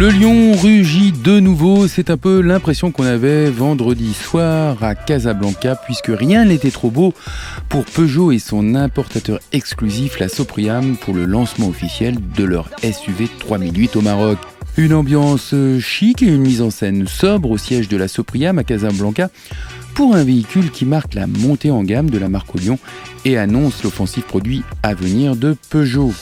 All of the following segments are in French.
Le lion rugit de nouveau, c'est un peu l'impression qu'on avait vendredi soir à Casablanca, puisque rien n'était trop beau pour Peugeot et son importateur exclusif, la Sopriam, pour le lancement officiel de leur SUV 3008 au Maroc. Une ambiance chic et une mise en scène sobre au siège de la Sopriam à Casablanca pour un véhicule qui marque la montée en gamme de la marque au Lyon et annonce l'offensive produit à venir de Peugeot.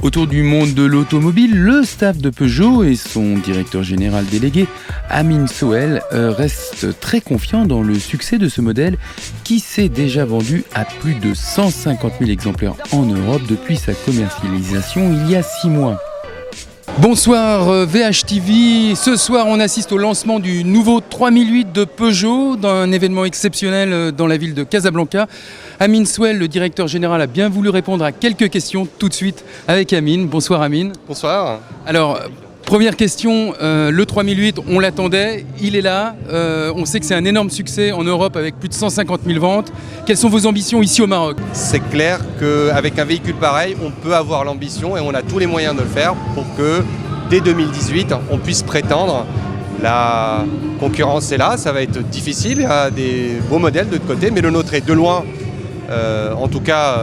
Autour du monde de l'automobile, le staff de Peugeot et son directeur général délégué, Amine Sohel, restent très confiants dans le succès de ce modèle qui s'est déjà vendu à plus de 150 000 exemplaires en Europe depuis sa commercialisation il y a 6 mois. Bonsoir VHTV, ce soir on assiste au lancement du nouveau 3008 de Peugeot dans un événement exceptionnel dans la ville de Casablanca. Amine Sohel, le directeur général, a bien voulu répondre à quelques questions tout de suite avec Amine. Bonsoir Amine. Bonsoir. Alors, première question, le 3008, on l'attendait, il est là. On sait que c'est un énorme succès en Europe avec plus de 150 000 ventes. Quelles sont vos ambitions ici au Maroc ? C'est clair qu'avec un véhicule pareil, on peut avoir l'ambition et on a tous les moyens de le faire pour que dès 2018, on puisse prétendre. La concurrence est là, ça va être difficile, il y a des beaux modèles de l'autre côté, mais le nôtre est de loin, en tout cas,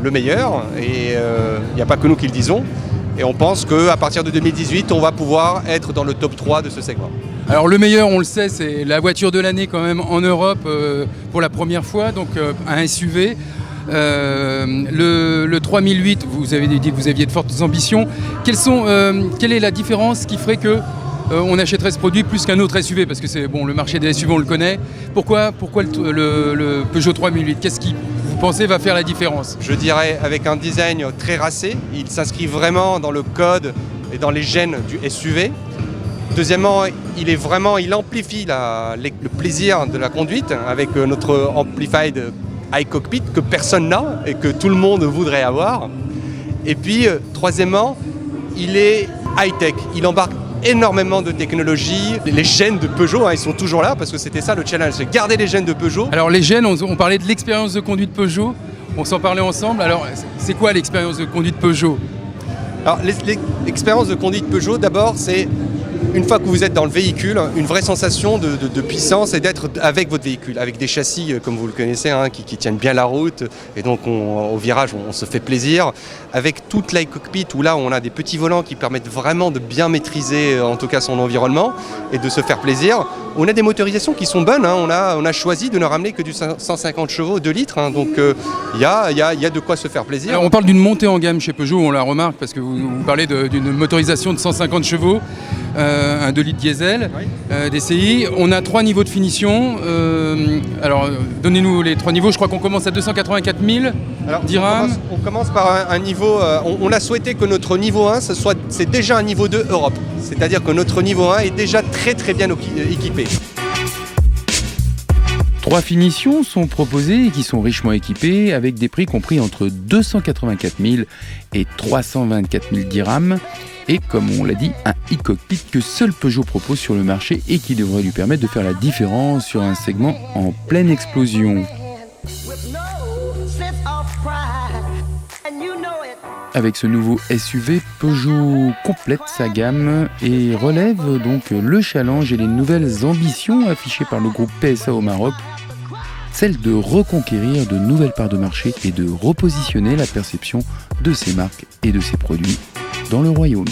le meilleur. Et il n'y a pas que nous qui le disons. Et on pense qu'à partir de 2018, on va pouvoir être dans le top 3 de ce segment. Alors le meilleur, on le sait, c'est la voiture de l'année quand même en Europe pour la première fois, donc un SUV. Le 3008, vous avez dit que vous aviez de fortes ambitions. Quelle est la différence qui ferait que on achèterait ce produit plus qu'un autre SUV? Parce que c'est bon, le marché des SUV, on le connaît. Pourquoi le Peugeot 3008? Qu'est-ce qui, vous pensez, va faire la différence? Je dirais avec un design très racé. Il s'inscrit vraiment dans le code et dans les gènes du SUV. Deuxièmement, il amplifie le plaisir de la conduite avec notre Amplified iCockpit que personne n'a et que tout le monde voudrait avoir. Et puis, troisièmement, il est high-tech. Il embarque énormément de technologies. Les gènes de Peugeot, ils sont toujours là parce que c'était ça le challenge, c'est garder les gènes de Peugeot. Alors les gènes, on parlait de l'expérience de conduite Peugeot, on s'en parlait ensemble. Alors c'est quoi l'expérience de conduite Peugeot? Alors l'expérience de conduite Peugeot, d'abord, c'est une fois que vous êtes dans le véhicule, une vraie sensation de puissance et d'être avec votre véhicule, avec des châssis, comme vous le connaissez, qui tiennent bien la route. Et donc au virage, on se fait plaisir. Avec toute l'iCockpit, où là on a des petits volants qui permettent vraiment de bien maîtriser en tout cas son environnement et de se faire plaisir. On a des motorisations qui sont bonnes, on a choisi de ne ramener que du 150 chevaux, 2 litres. Donc il y a de quoi se faire plaisir. Alors, on parle d'une montée en gamme chez Peugeot, on la remarque parce que vous parlez d'une motorisation de 150 chevaux. Un 2 litres diesel, oui. DCI. On a 3 niveaux de finition. Alors, donnez-nous les 3 niveaux. Je crois qu'on commence à 284 000 dirhams. On commence par un niveau... on a souhaité que notre niveau 1, c'est déjà un niveau 2 Europe. C'est-à-dire que notre niveau 1 est déjà très très bien équipé. 3 finitions sont proposées et qui sont richement équipées avec des prix compris entre 284 000 et 324 000 dirhams. Et comme on l'a dit, un e-cockpit que seul Peugeot propose sur le marché et qui devrait lui permettre de faire la différence sur un segment en pleine explosion. Avec ce nouveau SUV, Peugeot complète sa gamme et relève donc le challenge et les nouvelles ambitions affichées par le groupe PSA au Maroc, celle de reconquérir de nouvelles parts de marché et de repositionner la perception de ses marques et de ses produits dans le royaume.